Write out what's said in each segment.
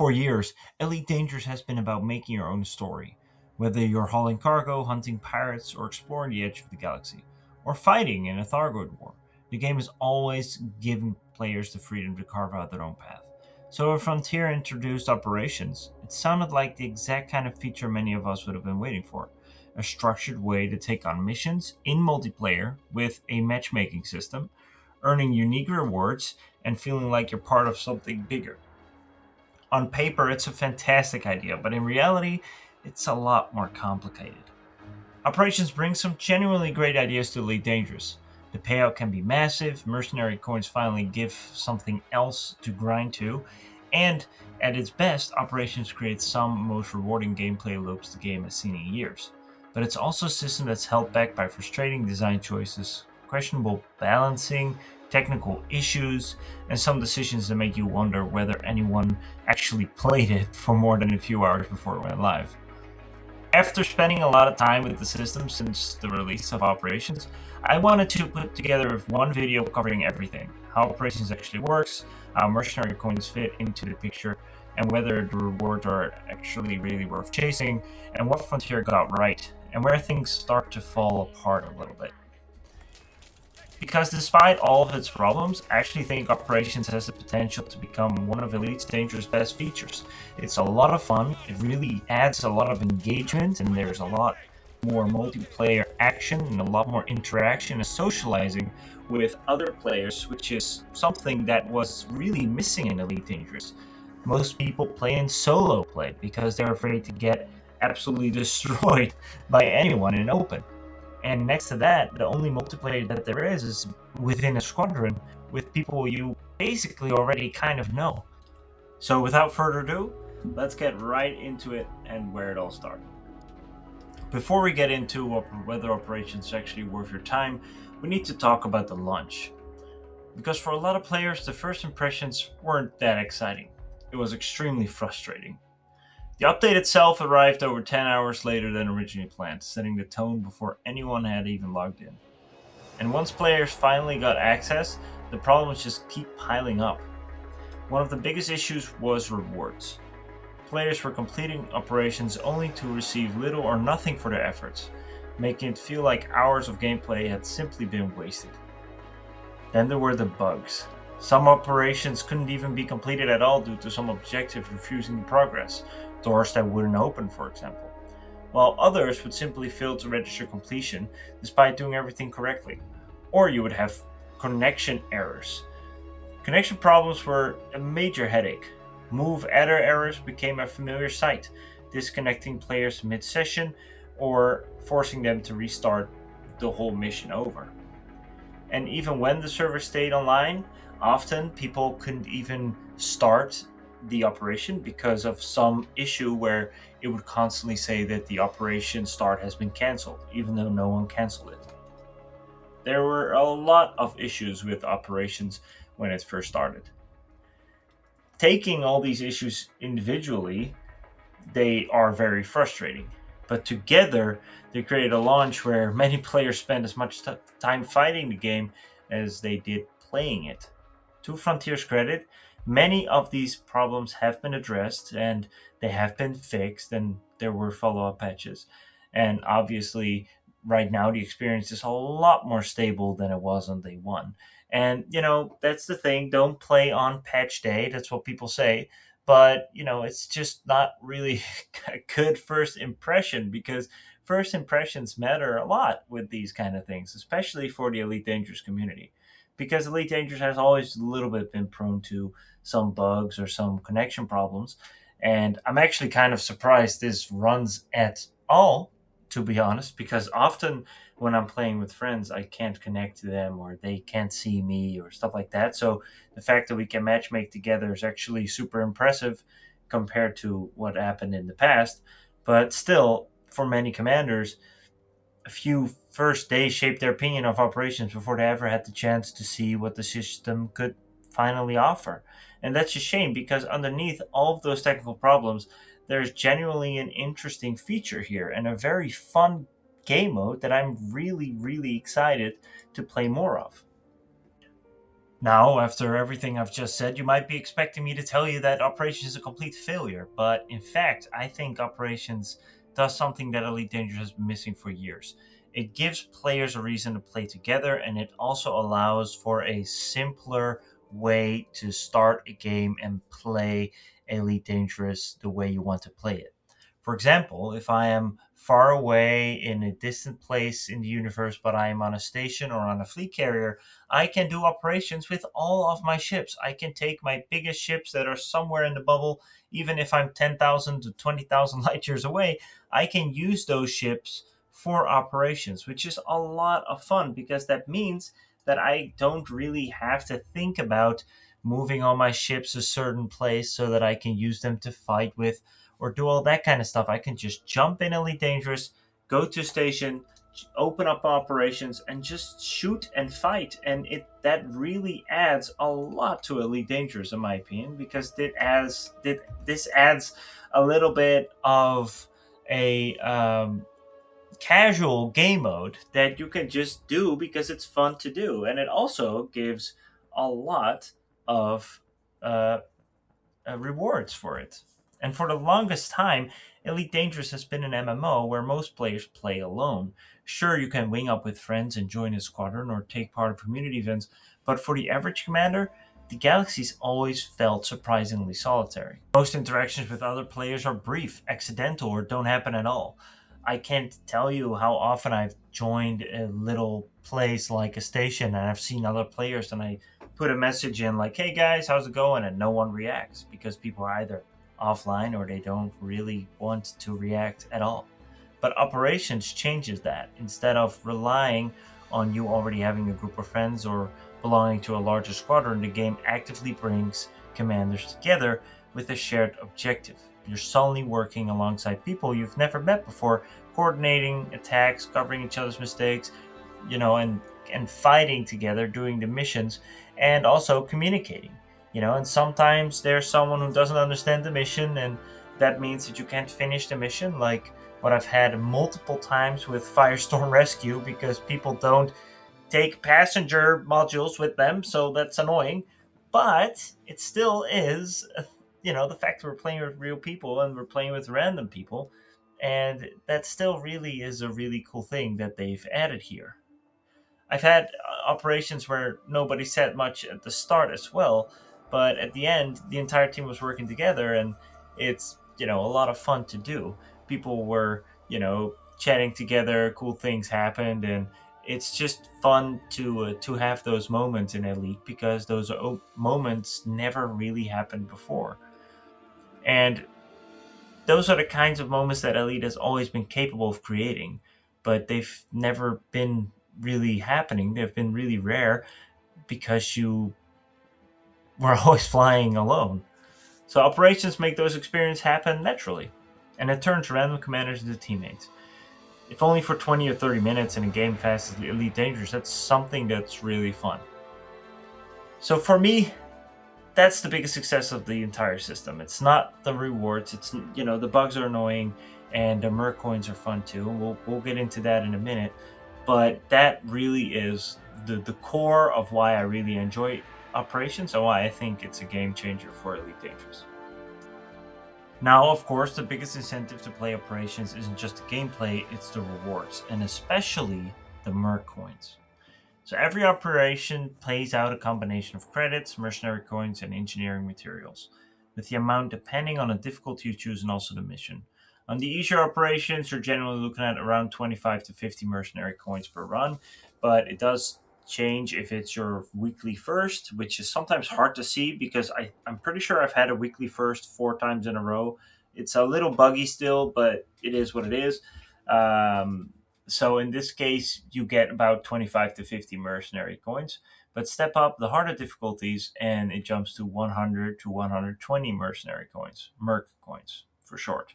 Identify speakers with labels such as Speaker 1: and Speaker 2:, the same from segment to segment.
Speaker 1: For years, Elite Dangerous has been about making your own story. Whether you're hauling cargo, hunting pirates, or exploring the edge of the galaxy, or fighting in a Thargoid war, the game is always giving players the freedom to carve out their own path. So when Frontier introduced Operations, it sounded like the exact kind of feature many of us would have been waiting for. A structured way to take on missions in multiplayer with a matchmaking system, earning unique rewards, and feeling like you're part of something bigger. On paper, it's a fantastic idea, but in reality, it's a lot more complicated. Operations brings some genuinely great ideas to Elite Dangerous. The payout can be massive, Mercenary Coins finally give something else to grind to, and at its best, Operations creates some most rewarding gameplay loops the game has seen in years. But it's also a system that's held back by frustrating design choices, questionable balancing, technical issues, and some decisions that make you wonder whether anyone actually played it for more than a few hours before it went live. After spending a lot of time with the system since the release of Operations, I wanted to put together one video covering everything: how Operations actually works, how mercenary coins fit into the picture, and whether the rewards are actually really worth chasing, and what Frontier got right, and where things start to fall apart a little bit. Because despite all of its problems, I actually think Operations has the potential to become one of Elite Dangerous' best features. It's a lot of fun, it really adds a lot of engagement, and there's a lot more multiplayer action and a lot more interaction and socializing with other players, which is something that was really missing in Elite Dangerous. Most people play in solo play because they're afraid to get absolutely destroyed by anyone in open. And next to that, the only multiplayer that there is within a squadron with people you basically already kind of know. So without further ado, let's get right into it and where it all started. Before we get into whether Operations are actually worth your time, we need to talk about the launch. Because for a lot of players, the first impressions weren't that exciting. It was extremely frustrating. The update itself arrived over 10 hours later than originally planned, setting the tone before anyone had even logged in. And once players finally got access, the problems just keep piling up. One of the biggest issues was rewards. Players were completing operations only to receive little or nothing for their efforts, making it feel like hours of gameplay had simply been wasted. Then there were the bugs. Some operations couldn't even be completed at all due to some objective refusing to progress, doors that wouldn't open, for example, while others would simply fail to register completion despite doing everything correctly. Or you would have connection errors. Connection problems were a major headache. Mauve Adder errors became a familiar sight, disconnecting players mid-session or forcing them to restart the whole mission over. And even when the server stayed online, often people couldn't even start the operation because of some issue where it would constantly say that the operation start has been cancelled, even though no one cancelled it. There were a lot of issues with Operations when it first started. Taking all these issues individually, they are very frustrating. But together, they created a launch where many players spent as much time fighting the game as they did playing it. To Frontier's credit, many of these problems have been addressed and they have been fixed, and there were follow-up patches. And obviously, right now, the experience is a lot more stable than it was on day one. And, that's the thing. Don't play on patch day. That's what people say. But, it's just not really a good first impression, because first impressions matter a lot with these kind of things, especially for the Elite Dangerous community. Because Elite Dangerous has always a little bit been prone to some bugs or some connection problems. And I'm actually kind of surprised this runs at all, to be honest, because often when I'm playing with friends, I can't connect to them or they can't see me or stuff like that. So the fact that we can matchmake together is actually super impressive compared to what happened in the past. But still, for many commanders, a few first days shaped their opinion of Operations before they ever had the chance to see what the system could finally offer. And that's a shame, because underneath all of those technical problems, there's genuinely an interesting feature here and a very fun game mode that I'm really, really excited to play more of. Now, after everything I've just said, you might be expecting me to tell you that Operations is a complete failure, but in fact, I think Operations does something that Elite Dangerous has been missing for years. It gives players a reason to play together, and it also allows for a simpler way to start a game and play Elite Dangerous the way you want to play it. For example, if I am far away in a distant place in the universe, but I am on a station or on a fleet carrier, I can do operations with all of my ships. I can take my biggest ships that are somewhere in the bubble, even if I'm 10,000 to 20,000 light years away. I can use those ships for operations, which is a lot of fun because that means that I don't really have to think about moving all my ships a certain place so that I can use them to fight with or do all that kind of stuff. I can just jump in Elite Dangerous, go to station, open up operations, and just shoot and fight. And it that really adds a lot to Elite Dangerous, in my opinion, because this adds a little bit of a casual game mode that you can just do because it's fun to do, and it also gives a lot of uh, rewards for it. And for the longest time, Elite Dangerous has been an MMO where most players play alone. Sure, you can wing up with friends and join a squadron or take part in community events, but for the average commander, the galaxies always felt surprisingly solitary. Most interactions with other players are brief, accidental, or don't happen at all. I can't tell you how often I've joined a little place like a station and I've seen other players and I put a message in like, "Hey guys, how's it going?" and no one reacts because people are either offline or they don't really want to react at all. But operations changes that. Instead of relying on you already having a group of friends or belonging to a larger squadron, the game actively brings commanders together with a shared objective. You're suddenly working alongside people you've never met before, coordinating attacks, covering each other's mistakes, and fighting together, doing the missions, and also communicating. And sometimes there's someone who doesn't understand the mission, and that means that you can't finish the mission, like what I've had multiple times with Firestorm Rescue, because people don't take passenger modules with them, so that's annoying. But it still is, the fact that we're playing with real people and we're playing with random people, and that still really is a really cool thing that they've added here. I've had operations where nobody said much at the start as well, but at the end, the entire team was working together, and it's a lot of fun to do. People were chatting together, cool things happened, and it's just fun to have those moments in Elite because those moments never really happened before, and those are the kinds of moments that Elite has always been capable of creating, but they've never been really happening. They've been really rare because you were always flying alone. So operations make those experiences happen naturally, and it turns random commanders into teammates. If only for 20 or 30 minutes in a game fast as Elite Dangerous, that's something that's really fun. So for me, that's the biggest success of the entire system. It's not the rewards. It's the bugs are annoying, and the Merc coins are fun too. We'll get into that in a minute, but that really is the core of why I really enjoy Operations and why I think it's a game changer for Elite Dangerous. Now, of course, the biggest incentive to play Operations isn't just the gameplay; it's the rewards, and especially the Merc coins. So every operation plays out a combination of credits, mercenary coins, and engineering materials, with the amount depending on the difficulty you choose and also the mission. On the easier operations, you're generally looking at around 25 to 50 mercenary coins per run, but it does change if it's your weekly first, which is sometimes hard to see because I'm pretty sure I've had a weekly first 4 times in a row. It's a little buggy still, but it is what it is. So in this case, you get about 25 to 50 mercenary coins, but step up the harder difficulties and it jumps to 100 to 120 mercenary coins, Merc coins for short,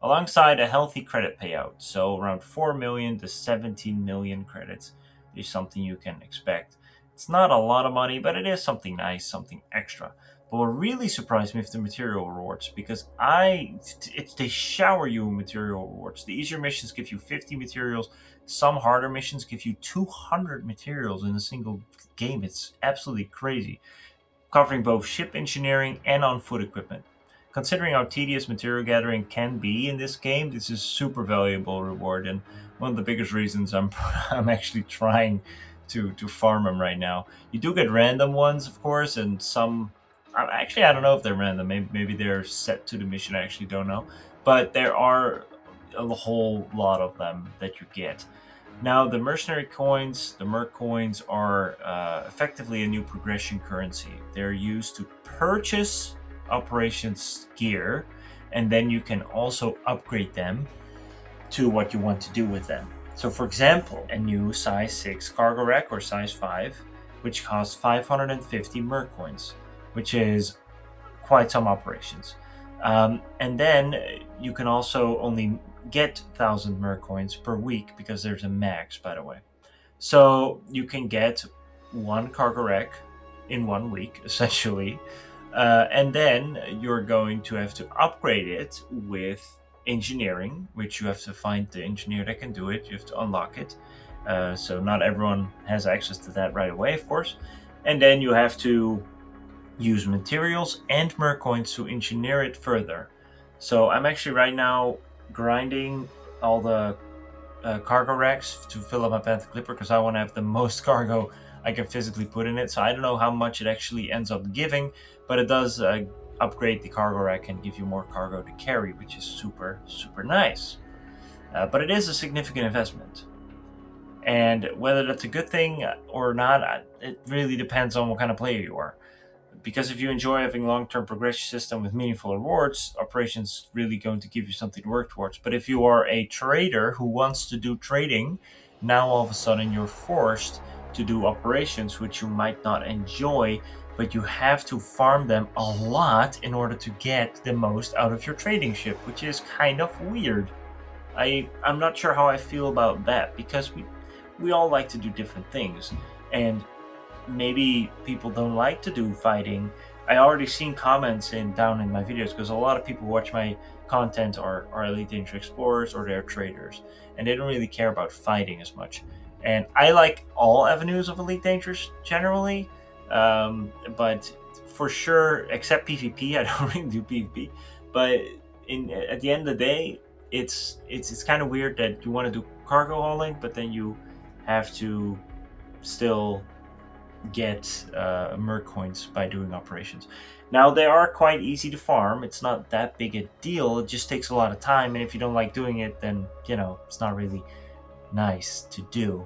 Speaker 1: alongside a healthy credit payout. So around 4 million to 17 million credits is something you can expect. It's not a lot of money, but it is something nice, something extra. But what really surprised me is the material rewards, because they shower you with material rewards. The easier missions give you 50 materials. Some harder missions give you 200 materials in a single game. It's absolutely crazy, covering both ship engineering and on foot equipment. Considering how tedious material gathering can be in this game, this is super valuable reward, and one of the biggest reasons I'm I'm actually trying to farm them right now. You do get random ones, of course, and some. Actually, I don't know if they're random. Maybe they're set to the mission. I actually don't know, but there are a whole lot of them that you get. Now, the Mercenary Coins, the Merc Coins, are effectively a new progression currency. They're used to purchase operations gear, and then you can also upgrade them to what you want to do with them. So, for example, a new size 6 cargo rack or size 5, which costs 550 Merc Coins, which is quite some operations. And then you can also only get 1,000 Merc Coins per week, because there's a max, by the way. So you can get one cargo rack in 1 week, essentially. And then you're going to have to upgrade it with engineering, which you have to find the engineer that can do it. You have to unlock it. So not everyone has access to that right away, of course. And then you have to use materials and Merc Coins to engineer it further. So I'm actually right now grinding all the cargo racks to fill up my Panther Clipper, because I want to have the most cargo I can physically put in it. So I don't know how much it actually ends up giving, but it does upgrade the cargo rack and give you more cargo to carry, which is super, super nice. But it is a significant investment. And whether that's a good thing or not, it really depends on what kind of player you are. Because if you enjoy having a long-term progression system with meaningful rewards, operations really going to give you something to work towards. But if you are a trader who wants to do trading, now all of a sudden you're forced to do operations which you might not enjoy, but you have to farm them a lot in order to get the most out of your trading ship, which is kind of weird. I'm not sure how I feel about that, because we all like to do different things, and maybe people don't like to do fighting. I already seen comments down in my videos, because a lot of people who watch my content are Elite Dangerous explorers or they're traders, and they don't really care about fighting as much. And I like all avenues of Elite Dangerous generally, but for sure, except PvP, I don't really do PvP. But at the end of the day, it's kind of weird that you want to do cargo hauling, but then you have to still get Merc Coins by doing operations. Now, they are quite easy to farm. It's not that big a deal. It just takes a lot of time, and if you don't like doing it, then, it's not really nice to do.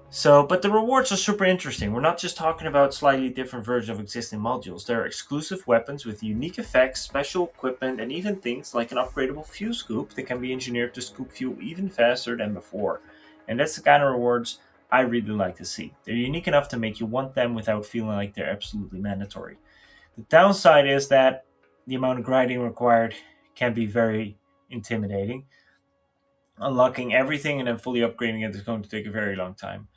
Speaker 1: So, but the rewards are super interesting. We're not just talking about slightly different versions of existing modules. There are exclusive weapons with unique effects, special equipment, and even things like an upgradable fuel scoop that can be engineered to scoop fuel even faster than before. And that's the kind of rewards I really like to see. They're unique enough to make you want them without feeling like they're absolutely mandatory. The downside is that the amount of grinding required can be very intimidating. Unlocking everything and then fully upgrading it is going to take a very long time.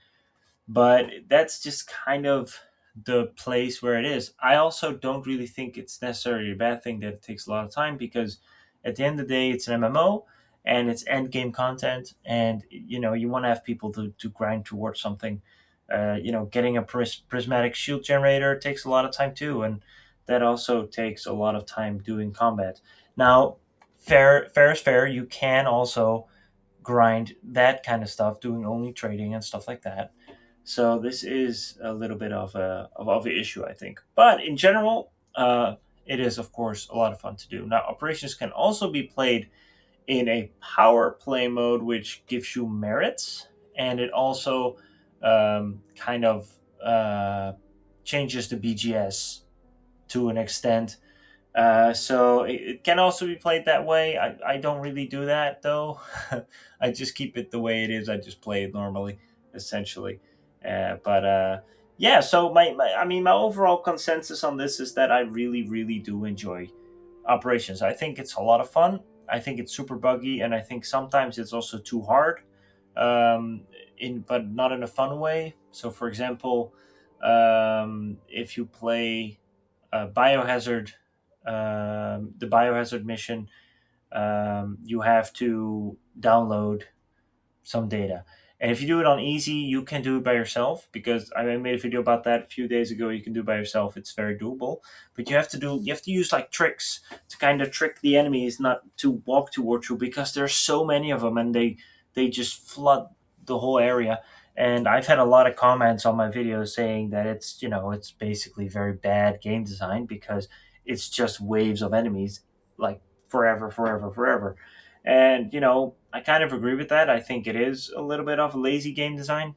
Speaker 1: But that's just kind of the place where it is. I also don't really think it's necessarily a bad thing that it takes a lot of time, because at the end of the day, it's an MMO and it's end game content, and you want to have people to grind towards something. Getting a prismatic shield generator takes a lot of time too, and that also takes a lot of time doing combat. Now, fair is fair. You can also grind that kind of stuff, doing only trading and stuff like that. So this is a little bit of an issue, I think. But in general, it is, of course, a lot of fun to do. Now, operations can also be played in a power play mode, which gives you merits, and it also kind of changes the BGS to an extent. So it can also be played that way. I don't really do that, though. I just keep it the way it is. I just play it normally, essentially. Yeah, so my overall consensus on this is that I really, really do enjoy operations. I think it's a lot of fun. I think it's super buggy, and I think sometimes it's also too hard, but not in a fun way. So, for example, if you play biohazard, the biohazard mission, you have to download some data. And if you do it on easy, you can do it by yourself, because I made a video about that a few days ago. You can do it by yourself. It's very doable. But you have to use like tricks to kind of trick the enemies not to walk towards you, because there's so many of them, and they just flood the whole area. And I've had a lot of comments on my videos saying that it's basically very bad game design, because it's just waves of enemies, like forever, forever, forever. And, I kind of agree with that. I think it is a little bit of a lazy game design.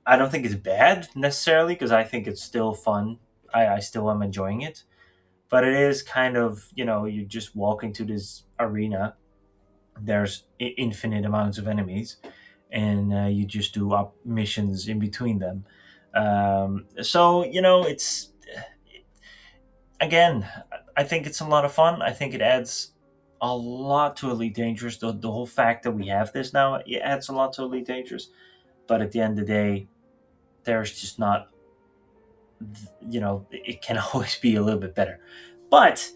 Speaker 1: I don't think it's bad necessarily, because I think it's still fun. I still am enjoying it. But it is kind of, you just walk into this arena. There's infinite amounts of enemies, and you just do up missions in between them. So, it's, again, I think it's a lot of fun. I think it adds a lot to Elite Dangerous. The whole fact that we have this now, it adds a lot to Elite Dangerous. But at the end of the day, there's just not, it can always be a little bit better. But,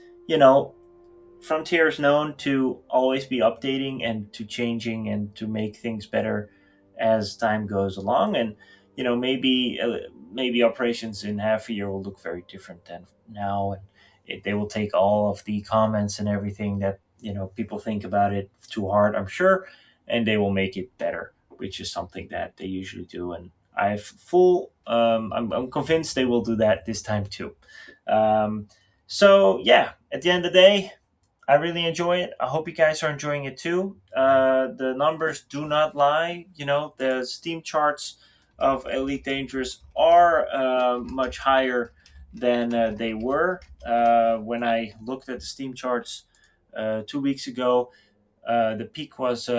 Speaker 1: Frontier is known to always be updating and to changing and to make things better as time goes along. And, maybe operations in half a year will look very different than now. And they will take all of the comments and everything that people think about it too hard, I'm sure, and they will make it better, which is something that they usually do. And I'm convinced they will do that this time too. So yeah, at the end of the day, I really enjoy it. I hope you guys are enjoying it too. The numbers do not lie. The Steam charts of Elite Dangerous are much higher than they were. When I looked at the Steam charts 2 weeks ago, the peak was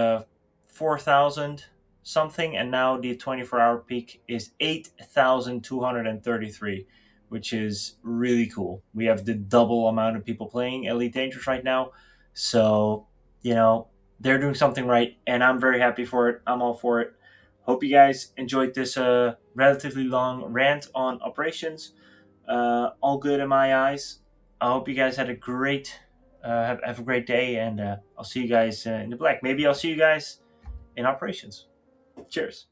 Speaker 1: 4,000 something, and now the 24-hour peak is 8,233, which is really cool. We have the double amount of people playing Elite Dangerous right now. So, they're doing something right, and I'm very happy for it. I'm all for it. Hope you guys enjoyed this relatively long rant on operations. All good in my eyes. I hope you guys had a great have a great day, and I'll see you guys in the black. Maybe I'll see you guys in operations. Cheers.